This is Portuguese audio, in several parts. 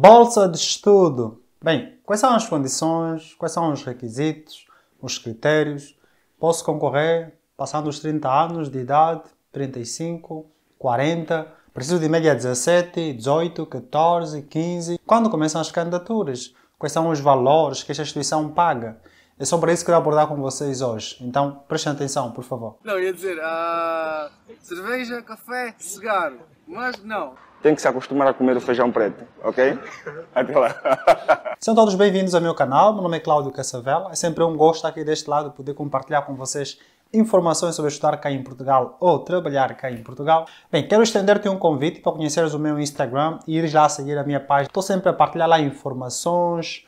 Bolsa de estudo. Bem, quais são as condições, quais são os requisitos, os critérios? Posso concorrer passando os 30 anos de idade, 35, 40, preciso de média 17, 18, 14, 15. Quando começam as candidaturas? Quais são os valores que esta instituição paga? É sobre isso que eu quero abordar com vocês hoje. Então, prestem atenção, por favor. Não, ia dizer, cerveja, café, cigarro, mas não. Tem que se acostumar a comer o feijão preto, ok? Até lá. Sejam todos bem-vindos ao meu canal. Meu nome é Cláudio Caçavela. É sempre um gosto aqui deste lado poder compartilhar com vocês informações sobre estudar cá em Portugal ou trabalhar cá em Portugal. Bem, quero estender-te um convite para conheceres o meu Instagram e ires lá seguir a minha página. Estou sempre a partilhar lá informações,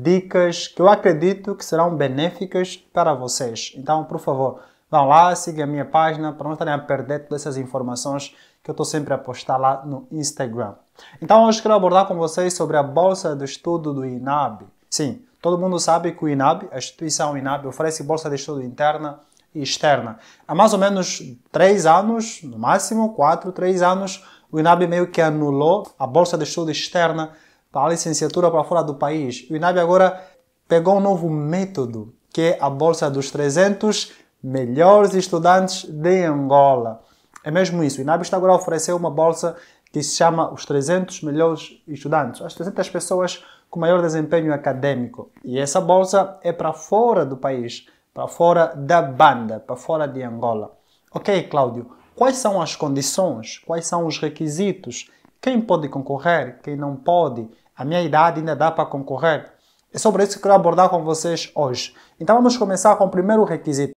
dicas que eu acredito que serão benéficas para vocês. Então, por favor, vão lá, sigam a minha página para não estarem a perder todas essas informações que eu estou sempre a postar lá no Instagram. Então, hoje quero abordar com vocês sobre a Bolsa de Estudo do INAB. Sim, todo mundo sabe que o INAB, a instituição INAB, oferece Bolsa de Estudo interna e externa. Há mais ou menos 3 anos, no máximo 3 anos, o INAB meio que anulou a Bolsa de Estudo externa para a licenciatura para fora do país. O INAB agora pegou um novo método, que é a Bolsa dos 300 melhores estudantes de Angola. É mesmo isso. O INAB está agora a oferecer uma bolsa que se chama os 300 melhores estudantes. As 300 pessoas com maior desempenho acadêmico. E essa bolsa é para fora do país, para fora da banda, para fora de Angola. Ok, Cláudio, quais são as condições? Quais são os requisitos? Quem pode concorrer? Quem não pode? A minha idade ainda dá para concorrer? É sobre isso que eu quero abordar com vocês hoje. Então vamos começar com o primeiro requisito.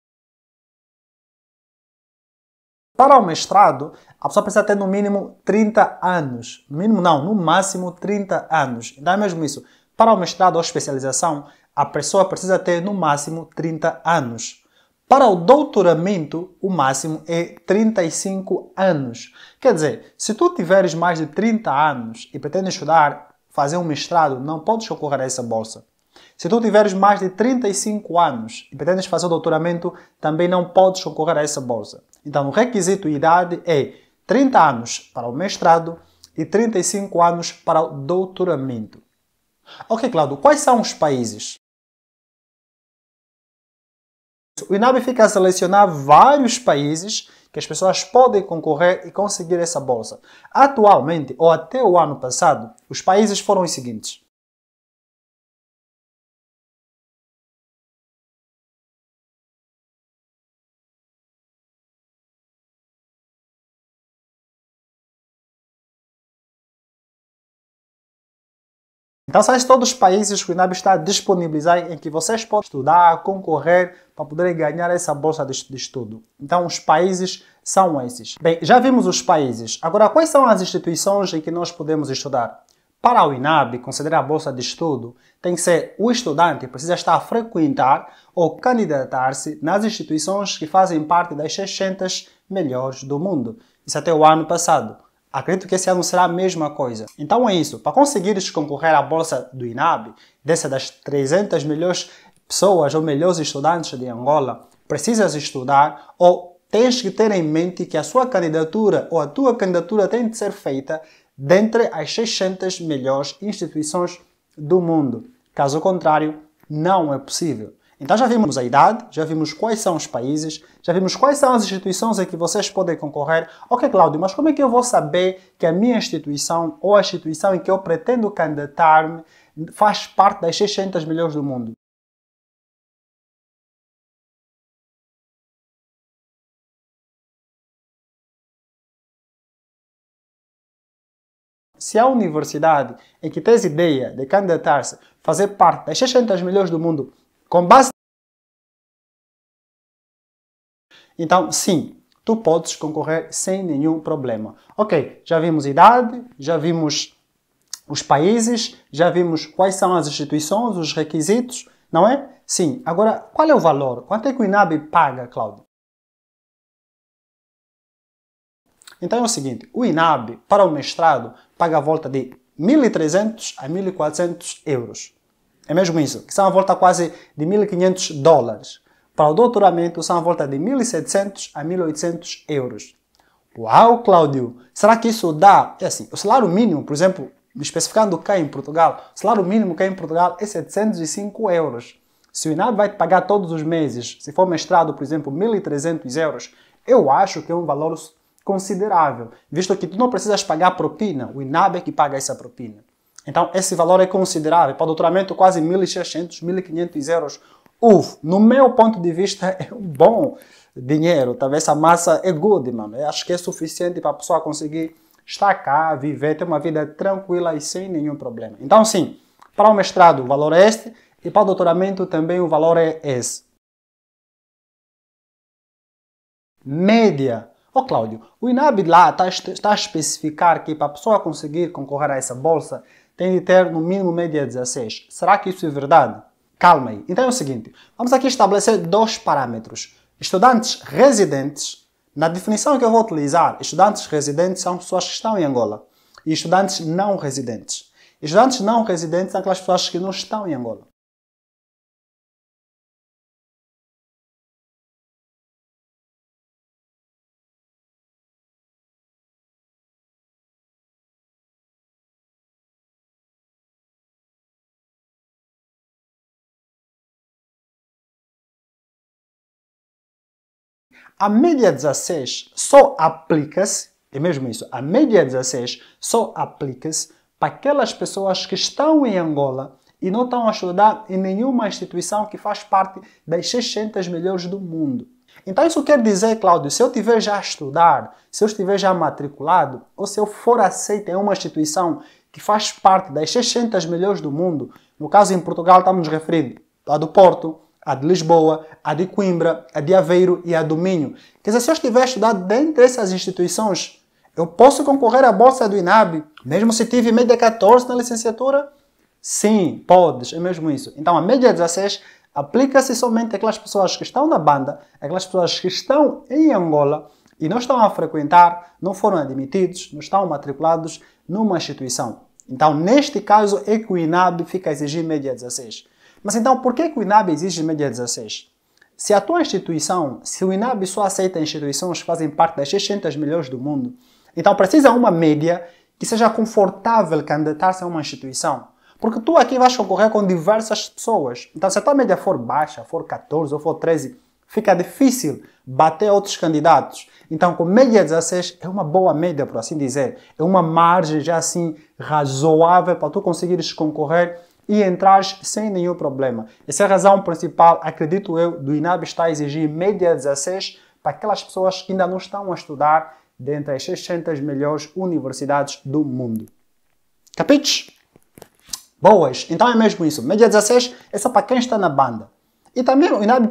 Para o mestrado, a pessoa precisa ter no mínimo 30 anos. No mínimo não, no máximo 30 anos. Então é mesmo isso. Para o mestrado ou especialização, a pessoa precisa ter no máximo 30 anos. Para o doutoramento, o máximo é 35 anos. Quer dizer, se tu tiveres mais de 30 anos e pretendes estudar, fazer um mestrado, não podes concorrer a essa bolsa. Se tu tiveres mais de 35 anos e pretendes fazer o doutoramento, também não podes concorrer a essa bolsa. Então, o requisito de idade é 30 anos para o mestrado e 35 anos para o doutoramento. Ok, Cláudio, quais são os países? O INAB fica a selecionar vários países que as pessoas podem concorrer e conseguir essa bolsa. Atualmente, ou até o ano passado, os países foram os seguintes. Então, são esses todos os países que o INAB está a disponibilizar em que vocês podem estudar, concorrer para poderem ganhar essa bolsa de estudo. Então, os países são esses. Bem, já vimos os países. Agora, quais são as instituições em que nós podemos estudar? Para o INAB, considerar a bolsa de estudo, tem que ser o estudante precisa estar a frequentar ou candidatar-se nas instituições que fazem parte das 600 melhores do mundo. Isso até o ano passado. Acredito que esse ano será a mesma coisa. Então é isso. Para conseguires concorrer à bolsa do INAB, dessa das 300 melhores pessoas ou melhores estudantes de Angola, precisas estudar ou tens que ter em mente que a sua candidatura ou a tua candidatura tem de ser feita dentre as 600 melhores instituições do mundo. Caso contrário, não é possível. Então já vimos a idade, já vimos quais são os países, já vimos quais são as instituições em que vocês podem concorrer. Ok, Cláudio, mas como é que eu vou saber que a minha instituição ou a instituição em que eu pretendo candidatar-me faz parte das 600 melhores do mundo? Se a universidade em que tens ideia de candidatar-se fazer parte das 600 melhores do mundo, com base então, sim, tu podes concorrer sem nenhum problema. Ok, já vimos idade, já vimos os países, já vimos quais são as instituições, os requisitos, não é? Sim. Agora, qual é o valor? Quanto é que o INAB paga, Cláudio? Então é o seguinte, o INAB, para o mestrado, paga a volta de 1.300 a 1.400 euros. É mesmo isso, que são a volta quase de 1.500 dólares. Para o doutoramento, são a volta de 1.700 a 1.800 euros. Uau, Cláudio! Será que isso dá? É assim, o salário mínimo, por exemplo, especificando cá em Portugal, o salário mínimo cá em Portugal é 705 euros. Se o INAB vai te pagar todos os meses, se for mestrado, por exemplo, 1.300 euros, eu acho que é um valor considerável, visto que tu não precisas pagar propina, o INAB é que paga essa propina. Então, esse valor é considerável. Para o doutoramento, quase 1.600, 1.500 euros. No meu ponto de vista, é um bom dinheiro. Talvez essa massa é good, mano. Eu acho que é suficiente para a pessoa conseguir estar cá, viver, ter uma vida tranquila e sem nenhum problema. Então, sim, para o mestrado o valor é este e para o doutoramento também o valor é esse. Média. Cláudio, o INAB lá está a especificar que para a pessoa conseguir concorrer a essa bolsa tem de ter no mínimo média 16. Será que isso é verdade? Calma aí. Então é o seguinte, vamos aqui estabelecer dois parâmetros. Estudantes residentes, na definição que eu vou utilizar, estudantes residentes são pessoas que estão em Angola. E estudantes não residentes. Estudantes não residentes são aquelas pessoas que não estão em Angola. A média 16 só aplica-se, é mesmo isso, a média 16 só aplica-se para aquelas pessoas que estão em Angola e não estão a estudar em nenhuma instituição que faz parte das 600 melhores do mundo. Então isso quer dizer, Cláudio, se eu estiver já a estudar, se eu estiver já matriculado, ou se eu for aceito em uma instituição que faz parte das 600 melhores do mundo, no caso em Portugal estamos referindo a do Porto, a de Lisboa, a de Coimbra, a de Aveiro e a do Minho. Quer dizer, se eu estiver a estudar dentro dessas instituições, eu posso concorrer à bolsa do INAB, mesmo se tive média 14 na licenciatura? Sim, podes, é mesmo isso. Então a média 16 aplica-se somente àquelas pessoas que estão na banda, aquelas pessoas que estão em Angola e não estão a frequentar, não foram admitidos, não estão matriculados numa instituição. Então, neste caso, é que o INAB fica a exigir média 16. Mas então, por que o INAB exige média 16? Se a tua instituição, se o INAB só aceita instituições que fazem parte das 600 melhores do mundo, então precisa uma média que seja confortável candidatar-se a uma instituição. Porque tu aqui vais concorrer com diversas pessoas. Então, se a tua média for baixa, for 14 ou for 13, fica difícil bater outros candidatos. Então, com média 16 é uma boa média, por assim dizer. É uma margem já assim razoável para tu conseguires concorrer e entrares sem nenhum problema. Essa é a razão principal, acredito eu, do INAB está a exigir média 16 para aquelas pessoas que ainda não estão a estudar dentro das 600 melhores universidades do mundo. Capites? Boas, então é mesmo isso. Média 16 é só para quem está na banda. E também o INAB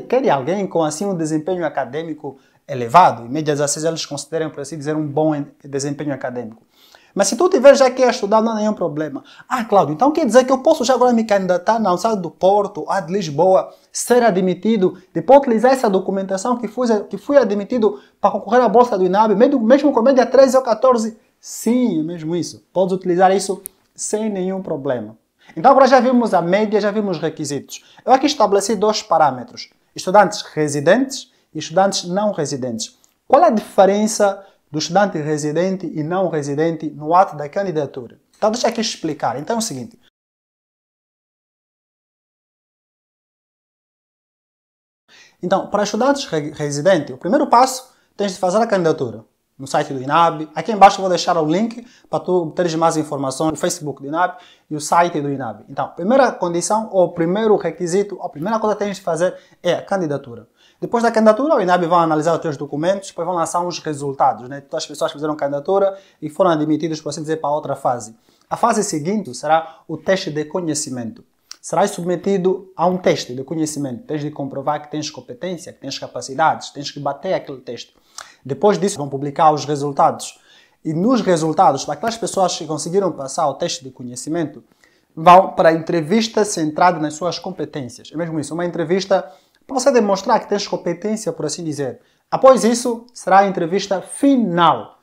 quer alguém com assim um desempenho acadêmico elevado. Em média 16 eles consideram, por assim dizer, um bom desempenho acadêmico. Mas se tu tiver já que a estudar, não há nenhum problema. Cláudio, então quer dizer que eu posso já agora me candidatar na Universidade do Porto, a de Lisboa, ser admitido, depois utilizar essa documentação que fui admitido para concorrer à bolsa do INAB, mesmo com média 13 ou 14? Sim, é mesmo isso. Podes utilizar isso sem nenhum problema. Então agora já vimos a média, já vimos os requisitos. Eu aqui estabeleci dois parâmetros. Estudantes residentes e estudantes não residentes. Qual é a diferença do estudante residente e não residente no ato da candidatura? Então deixa aqui explicar. Então é o seguinte. Então, para estudantes residentes, o primeiro passo tens de fazer a candidatura no site do INAB. Aqui embaixo eu vou deixar o link para tu teres mais informações no Facebook do INAB e o site do INAB. Então, primeira condição ou primeiro requisito, a primeira coisa que tens de fazer é a candidatura. Depois da candidatura, o INAB vai analisar os teus documentos, depois vão lançar uns resultados, né? Todas as pessoas que fizeram candidatura e foram admitidas, por assim dizer, para outra fase. A fase seguinte será o teste de conhecimento. Serás submetido a um teste de conhecimento. Tens de comprovar que tens competência, que tens capacidades, tens que bater aquele teste. Depois disso, vão publicar os resultados. E nos resultados, para aquelas pessoas que conseguiram passar o teste de conhecimento, vão para a entrevista centrada nas suas competências. É mesmo isso, uma entrevista para você demonstrar que tens competência, por assim dizer. Após isso, será a entrevista final.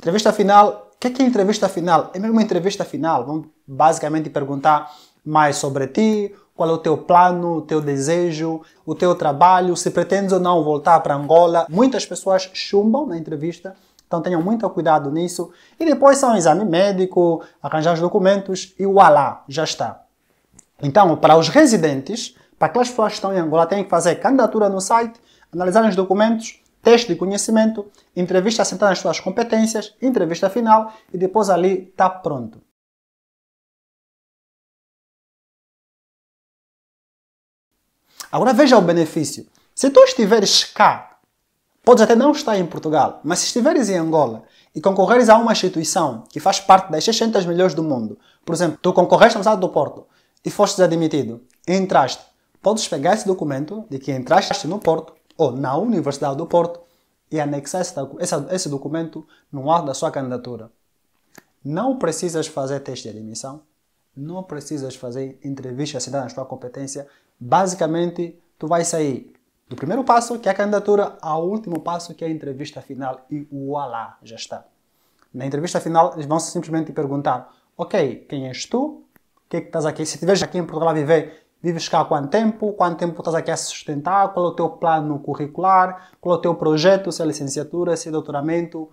Entrevista final, o que é entrevista final? É mesmo uma entrevista final. Vão basicamente perguntar mais sobre ti, qual é o teu plano, o teu desejo, o teu trabalho, se pretendes ou não voltar para Angola. Muitas pessoas chumbam na entrevista Então tenham muito cuidado nisso. E depois são exame médico, arranjar os documentos e voilá, já está. Então, para os residentes, para aquelas pessoas que estão em Angola, têm que fazer candidatura no site, analisar os documentos, teste de conhecimento, entrevista assentada nas suas competências, entrevista final e depois ali está pronto. Agora veja o benefício. Se tu estiveres cá, podes até não estar em Portugal, mas se estiveres em Angola e concorreres a uma instituição que faz parte das 600 melhores do mundo, por exemplo, tu concorreste na Universidade do Porto e fostes admitido, entraste, podes pegar esse documento de que entraste no Porto ou na Universidade do Porto e anexar esse documento no ato da sua candidatura. Não precisas fazer teste de admissão, não precisas fazer entrevista assinada na sua competência. Basicamente, tu vai sair do primeiro passo, que é a candidatura, ao último passo, que é a entrevista final, e voilá, já está. Na entrevista final, eles vão simplesmente te perguntar: ok, quem és tu? O que é que estás aqui? Se estiveres aqui em Portugal a viver, vives cá há quanto tempo? Quanto tempo estás aqui a se sustentar? Qual é o teu plano curricular? Qual é o teu projeto? Se é licenciatura, se é doutoramento?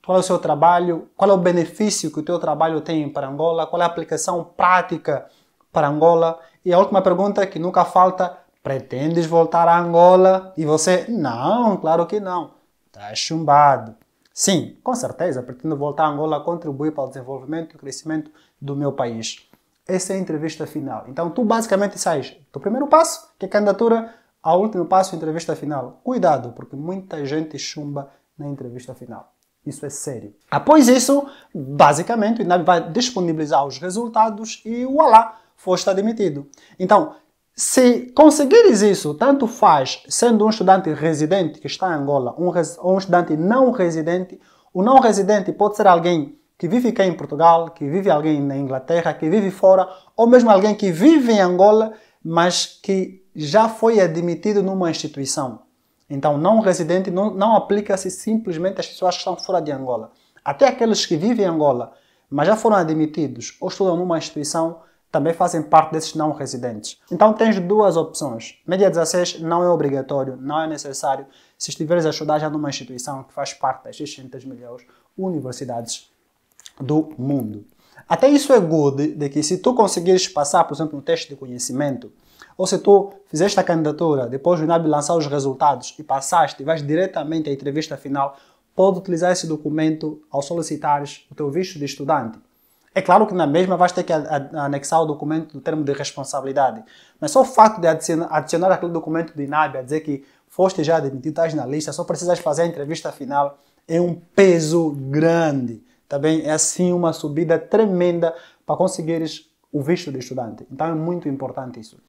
Qual é o seu trabalho? Qual é o benefício que o teu trabalho tem para Angola? Qual é a aplicação prática para Angola? E a última pergunta que nunca falta: pretendes voltar a Angola? E você: não, claro que não. Está chumbado. Sim, com certeza, pretendo voltar a Angola, contribuir para o desenvolvimento e o crescimento do meu país. Essa é a entrevista final. Então, tu basicamente sais do primeiro passo, que é a candidatura, ao último passo, entrevista final. Cuidado, porque muita gente chumba na entrevista final. Isso é sério. Após isso, basicamente, o INAB vai disponibilizar os resultados e voilá, foste admitido. Então, se conseguires isso, tanto faz sendo um estudante residente que está em Angola ou um estudante não residente. O não residente pode ser alguém que vive aqui em Portugal, que vive alguém na Inglaterra, que vive fora, ou mesmo alguém que vive em Angola, mas que já foi admitido numa instituição. Então, não residente não aplica-se simplesmente às pessoas que estão fora de Angola. Até aqueles que vivem em Angola, mas já foram admitidos ou estudam numa instituição, também fazem parte desses não residentes. Então, tens duas opções. Média 16 não é obrigatório, não é necessário se estiveres a estudar já numa instituição que faz parte das 600 melhores universidades do mundo. Até isso é good, de que se tu conseguires passar, por exemplo, um teste de conhecimento, ou se tu fizeste a candidatura, depois do INAB lançar os resultados e passaste e vais diretamente à entrevista final, pode utilizar esse documento ao solicitares o teu visto de estudante. É claro que na mesma vais ter que anexar o documento do termo de responsabilidade, mas só o facto de adicionar aquele documento do INAB a dizer que foste já admitido, estás na lista, só precisas fazer a entrevista final, é um peso grande. Também é assim uma subida tremenda para conseguires o visto de estudante. Então é muito importante isso.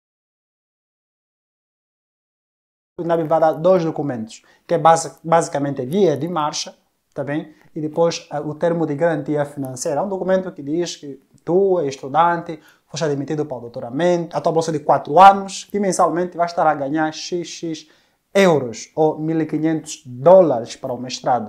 O INAB vai dar dois documentos, que é basicamente a guia de marcha, tá bem? E depois o termo de garantia financeira. É um documento que diz que tu és estudante, foste admitido para o doutoramento, a tua bolsa de 4 anos, que mensalmente vai estar a ganhar XX euros ou $1.500 para o mestrado.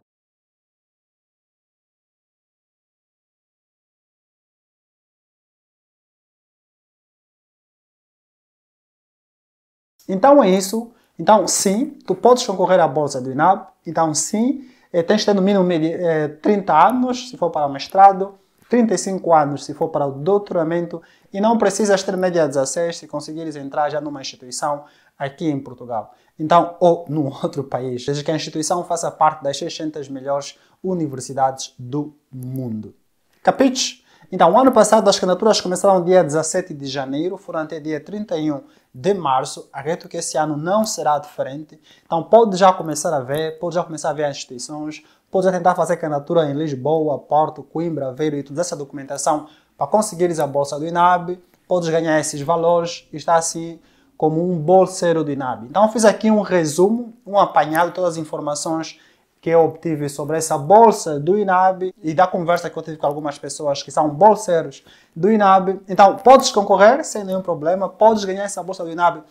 Então é isso. Então sim, tu podes concorrer à bolsa do INAB. Então sim, tens de ter no mínimo 30 anos se for para o mestrado, 35 anos se for para o doutoramento e não precisas ter média 16 se conseguires entrar já numa instituição aqui em Portugal. Então, ou num outro país, desde que a instituição faça parte das 600 melhores universidades do mundo. Capites? Então, o ano passado as candidaturas começaram dia 17 de janeiro, foram até dia 31 de março. Acredito que esse ano não será diferente. Então, pode já começar a ver as instituições, pode já tentar fazer candidatura em Lisboa, Porto, Coimbra, Aveiro e toda essa documentação para conseguires a bolsa do INAB. Podes ganhar esses valores e estar assim como um bolseiro do INAB. Então, fiz aqui um resumo, um apanhado de todas as informações que eu obtive sobre essa bolsa do INAB e da conversa que eu tive com algumas pessoas que são bolseiros do INAB. Então, podes concorrer sem nenhum problema, podes ganhar essa bolsa do INAB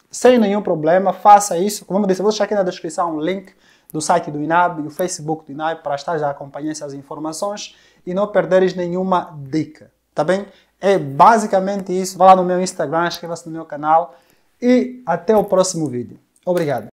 sem nenhum problema, faça isso. Como eu disse, eu vou deixar aqui na descrição o link do site do INAB e o Facebook do INAB para estar já acompanhando essas informações e não perderes nenhuma dica, tá bem? É basicamente isso. Vá lá no meu Instagram, inscreva-se no meu canal e até o próximo vídeo. Obrigado.